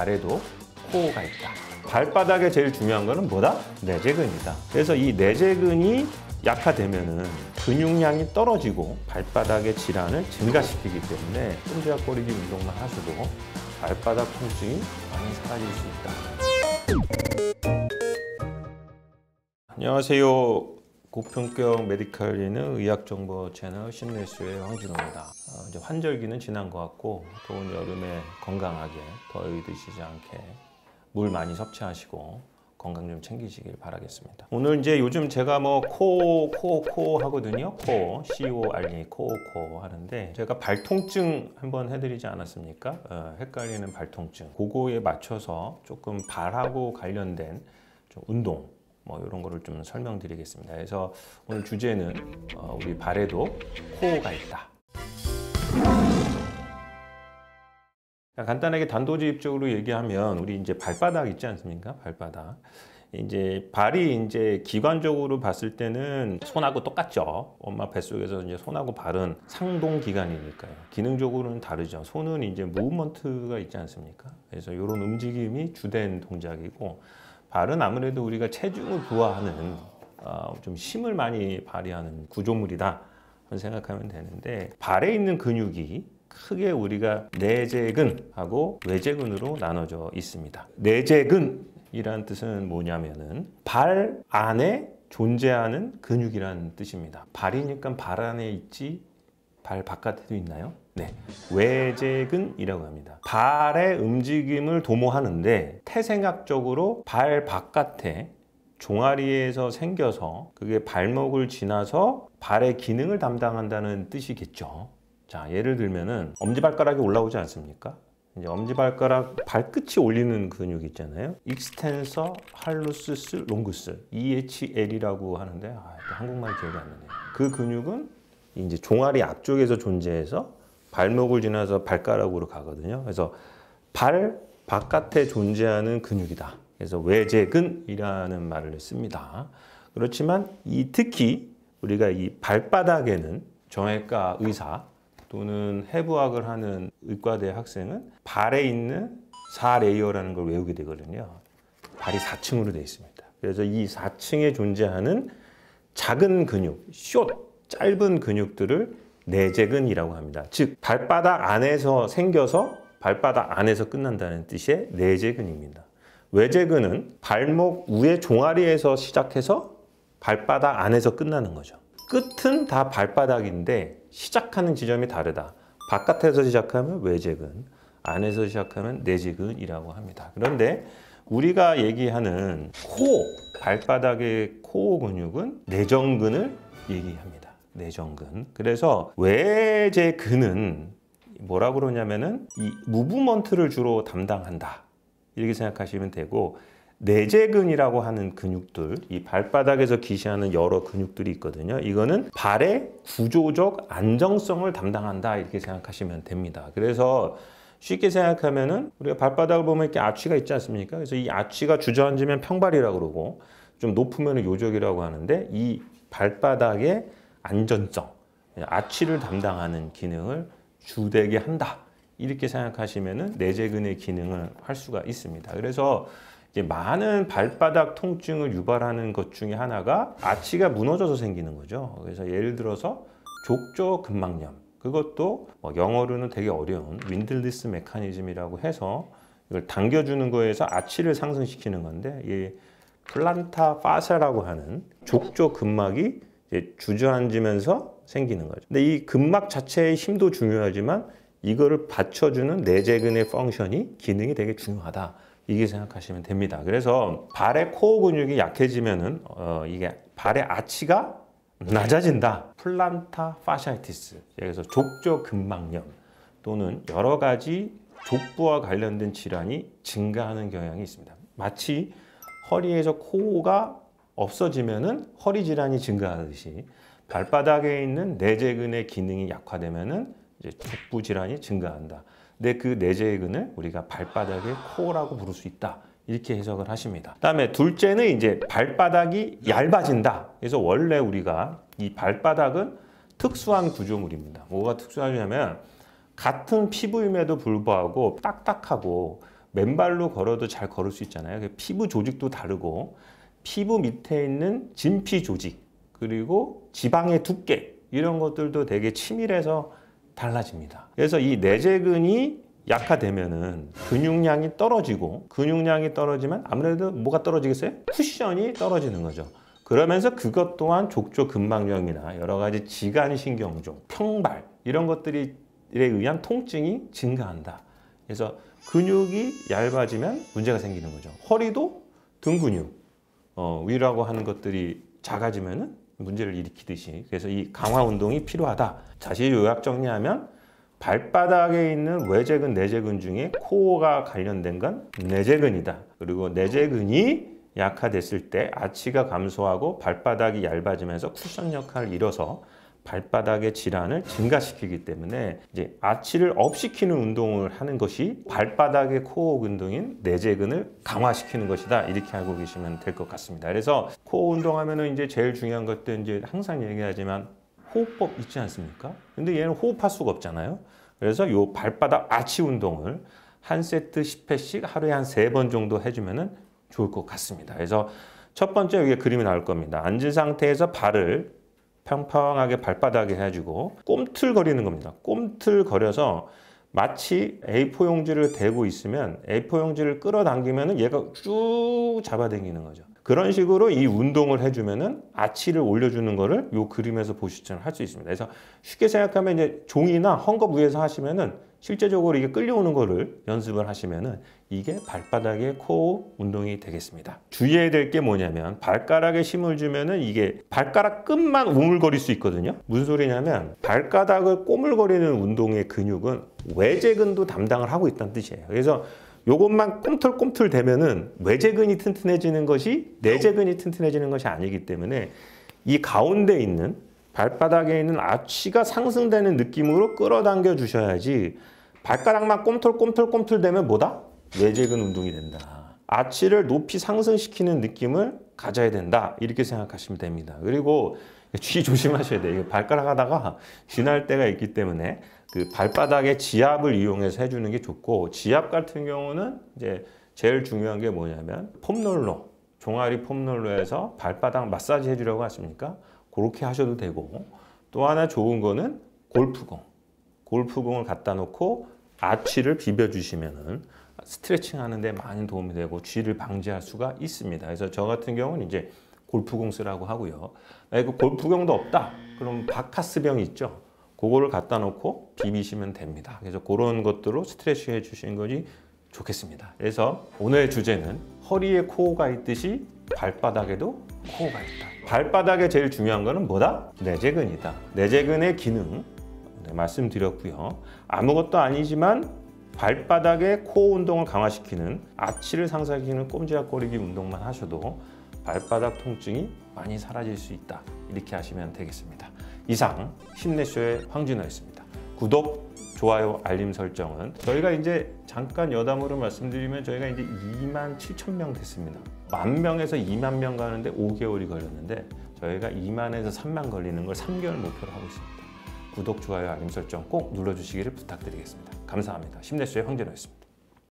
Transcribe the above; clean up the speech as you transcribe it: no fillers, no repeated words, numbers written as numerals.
발에도 코어가 있다. 발바닥에 제일 중요한 거는 뭐다? 내재근이다. 그래서 이 내재근이 약화되면은 근육량이 떨어지고 발바닥의 질환을 증가시키기 때문에 꼼지락거리기 운동만 하셔도 발바닥 통증이 많이 사라질 수 있다. 안녕하세요. 고품격 메디컬리는 의학정보 채널 신네스의 황진호입니다. 이제 환절기는 지난 것 같고 더운 여름에 건강하게 더위 드시지 않게 물 많이 섭취하시고 건강 좀 챙기시길 바라겠습니다. 오늘 이제 요즘 제가 뭐 코 하거든요. 코, CORE, 코 하는데 제가 발통증 한번 해드리지 않았습니까? 헷갈리는 발통증. 그거에 맞춰서 조금 발하고 관련된 좀 운동 뭐 이런 거를 좀 설명드리겠습니다. 그래서 오늘 주제는 우리 발에도 코어가 있다. 간단하게 단도직입적으로 얘기하면 우리 이제 발바닥 있지 않습니까? 발바닥. 이제 발이 이제 기관적으로 봤을 때는 손하고 똑같죠. 엄마 뱃속에서 이제 손하고 발은 상동 기관이니까요. 기능적으로는 다르죠. 손은 이제 무브먼트가 있지 않습니까? 그래서 이런 움직임이 주된 동작이고 발은 아무래도 우리가 체중을 부하하는 좀 힘을 많이 발휘하는 구조물이다 생각하면 되는데 발에 있는 근육이 크게 우리가 내재근하고 외재근으로 나눠져 있습니다. 내재근이란 뜻은 뭐냐면은 발 안에 존재하는 근육이란 뜻입니다. 발이니까 발 안에 있지 발 바깥에도 있나요? 네, 외재근이라고 합니다. 발의 움직임을 도모하는데 태생학적으로 발 바깥에 종아리에서 생겨서 그게 발목을 지나서 발의 기능을 담당한다는 뜻이겠죠. 자, 예를 들면은 엄지발가락이 올라오지 않습니까? 이제 엄지발가락 발끝이 올리는 근육 있잖아요. 익스텐서 할루스스 롱구스 EHL이라고 하는데 한국말 기억이 안 나네요. 그 근육은 이제 종아리 앞쪽에서 존재해서 발목을 지나서 발가락으로 가거든요. 그래서 발 바깥에 존재하는 근육이다. 그래서 외재근이라는 말을 씁니다. 그렇지만 특히 우리가 이 발바닥에는 정형외과 의사 또는 해부학을 하는 의과대 학생은 발에 있는 4레이어라는 걸 외우게 되거든요. 발이 4층으로 되어 있습니다. 그래서 이 4층에 존재하는 작은 근육, 짧은 근육들을 내재근이라고 합니다. 즉 발바닥 안에서 생겨서 발바닥 안에서 끝난다는 뜻의 내재근입니다. 외재근은 발목 위에 종아리에서 시작해서 발바닥 안에서 끝나는 거죠. 끝은 다 발바닥인데 시작하는 지점이 다르다. 바깥에서 시작하면 외재근, 안에서 시작하면 내재근이라고 합니다. 그런데 우리가 얘기하는 발바닥의 코어 근육은 내전근을 얘기합니다. 내전근. 그래서 외재근은 뭐라고 그러냐면은 이 무브먼트를 주로 담당한다. 이렇게 생각하시면 되고 내재근이라고 하는 근육들, 이 발바닥에서 기시하는 여러 근육들이 있거든요. 이거는 발의 구조적 안정성을 담당한다. 이렇게 생각하시면 됩니다. 그래서 쉽게 생각하면은 우리가 발바닥을 보면 이렇게 아치가 있지 않습니까? 그래서 이 아치가 주저앉으면 평발이라고 그러고 좀 높으면 요적이라고 하는데 이 발바닥의 안전성, 아치를 담당하는 기능을 주되게 한다. 이렇게 생각하시면은 내재근의 기능을 할 수가 있습니다. 그래서 이제 많은 발바닥 통증을 유발하는 것 중에 하나가 아치가 무너져서 생기는 거죠. 그래서 예를 들어서 족저근막염, 그것도 영어로는 되게 어려운 윈들리스 메커니즘이라고 해서 이걸 당겨주는 거에서 아치를 상승시키는 건데 이 플란타 파샤라고 하는 족저근막이 주저앉으면서 생기는 거죠. 근데 이 근막 자체의 힘도 중요하지만 이거를 받쳐주는 내재근의 펑션이 기능이 되게 중요하다. 이게 생각하시면 됩니다. 그래서 발의 코어 근육이 약해지면은 이게 발의 아치가 낮아진다. 플란타 파샤이티스, 그래서 족저근막염 또는 여러 가지 족부와 관련된 질환이 증가하는 경향이 있습니다. 마치 허리에서 코어가 없어지면은 허리 질환이 증가하듯이 발바닥에 있는 내재근의 기능이 약화되면은 이제 족부 질환이 증가한다. 근데 그 내재근을 우리가 발바닥의 코어라고 부를 수 있다. 이렇게 해석을 하십니다. 그다음에 둘째는 이제 발바닥이 얇아진다. 그래서 원래 우리가 이 발바닥은 특수한 구조물입니다. 뭐가 특수하냐면 같은 피부임에도 불구하고 딱딱하고 맨발로 걸어도 잘 걸을 수 있잖아요. 피부 조직도 다르고 피부 밑에 있는 진피 조직 그리고 지방의 두께 이런 것들도 되게 치밀해서 달라집니다. 그래서 이 내재근이 약화되면은 근육량이 떨어지고 근육량이 떨어지면 아무래도 뭐가 떨어지겠어요? 쿠션이 떨어지는 거죠. 그러면서 그것 또한 족저 근막염이나 여러 가지 지간신경종, 평발 이런 것들에 의한 통증이 증가한다. 그래서 근육이 얇아지면 문제가 생기는 거죠. 허리도 등 근육, 위라고 하는 것들이 작아지면은 문제를 일으키듯이 그래서 이 강화 운동이 필요하다. 다시 요약 정리하면 발바닥에 있는 외재근, 내재근 중에 코어가 관련된 건 내재근이다. 그리고 내재근이 약화됐을 때 아치가 감소하고 발바닥이 얇아지면서 쿠션 역할을 이뤄서 발바닥의 질환을 증가시키기 때문에 이제 아치를 업시키는 운동을 하는 것이 발바닥의 코어 운동인 내재근을 강화시키는 것이다. 이렇게 알고 계시면 될 것 같습니다. 그래서 코어 운동하면은 이제 제일 중요한 것도 이제 항상 얘기하지만 호흡법 있지 않습니까? 근데 얘는 호흡할 수가 없잖아요. 그래서 요 발바닥 아치 운동을 한 세트 10회씩 하루에 한 3번 정도 해주면은 좋을 것 같습니다. 그래서 첫 번째 여기 그림이 나올 겁니다. 앉은 상태에서 발을 평평하게 발바닥에 해주고 꼼틀거리는 겁니다. 꼼틀거려서 마치 A4 용지를 대고 있으면 A4 용지를 끌어당기면 얘가 쭉 잡아당기는 거죠. 그런 식으로 이 운동을 해주면은 아치를 올려주는 거를 이 그림에서 보시처럼 할 수 있습니다. 그래서 쉽게 생각하면 이제 종이나 헝겊 위에서 하시면은 실제적으로 이게 끌려오는 거를 연습을 하시면은 이게 발바닥의 코어 운동이 되겠습니다. 주의해야 될 게 뭐냐면 발가락에 힘을 주면은 이게 발가락 끝만 우물거릴 수 있거든요. 무슨 소리냐면 발가락을 꼬물거리는 운동의 근육은 외재근도 담당을 하고 있다는 뜻이에요. 그래서 요것만 꿈틀꿈틀 대면은 외재근이 튼튼해지는 것이 내재근이 튼튼해지는 것이 아니기 때문에 이 가운데 있는 발바닥에 있는 아치가 상승되는 느낌으로 끌어당겨 주셔야지 발가락만 꼼틀꼼틀꼼틀 대면 뭐다? 외재근 운동이 된다. 아치를 높이 상승시키는 느낌을 가져야 된다. 이렇게 생각하시면 됩니다. 그리고 쥐 조심하셔야 돼요. 이거 발가락 하다가 쥐날 때가 있기 때문에 그 발바닥의 지압을 이용해서 해주는 게 좋고 지압 같은 경우는 이제 제일 중요한 게 뭐냐면 폼롤러, 종아리 폼롤러에서 발바닥 마사지 해주려고 하십니까? 그렇게 하셔도 되고 또 하나 좋은 거는 골프공을 갖다 놓고 아치를 비벼주시면은 스트레칭 하는데 많은 도움이 되고 쥐를 방지할 수가 있습니다. 그래서 저 같은 경우는 이제 골프공 쓰라고 하고요. 그 골프공도 없다. 그럼 바카스병 있죠. 그거를 갖다 놓고 비비시면 됩니다. 그래서 그런 것들로 스트레칭 해주시는 것이 좋겠습니다. 그래서 오늘의 주제는 허리에 코어가 있듯이 발바닥에도 코어가 있다. 발바닥에 제일 중요한 거는 뭐다? 내재근이다. 내재근의 기능 말씀드렸고요. 아무것도 아니지만 발바닥의 코어 운동을 강화시키는 아치를 상승시키는 꼼지락거리기 운동만 하셔도 발바닥 통증이 많이 사라질 수 있다. 이렇게 하시면 되겠습니다. 이상 힘내쇼의 황진호였습니다. 구독, 좋아요, 알림 설정은 저희가 이제 잠깐 여담으로 말씀드리면 저희가 이제 27,000명 됐습니다. 10,000명에서 20,000명 가는데 5개월이 걸렸는데 저희가 20,000에서 30,000 걸리는 걸 3개월 목표로 하고 있습니다. 구독, 좋아요, 알림 설정 꼭 눌러주시기를 부탁드리겠습니다. 감사합니다. 힘내쇼의 황진호였습니다.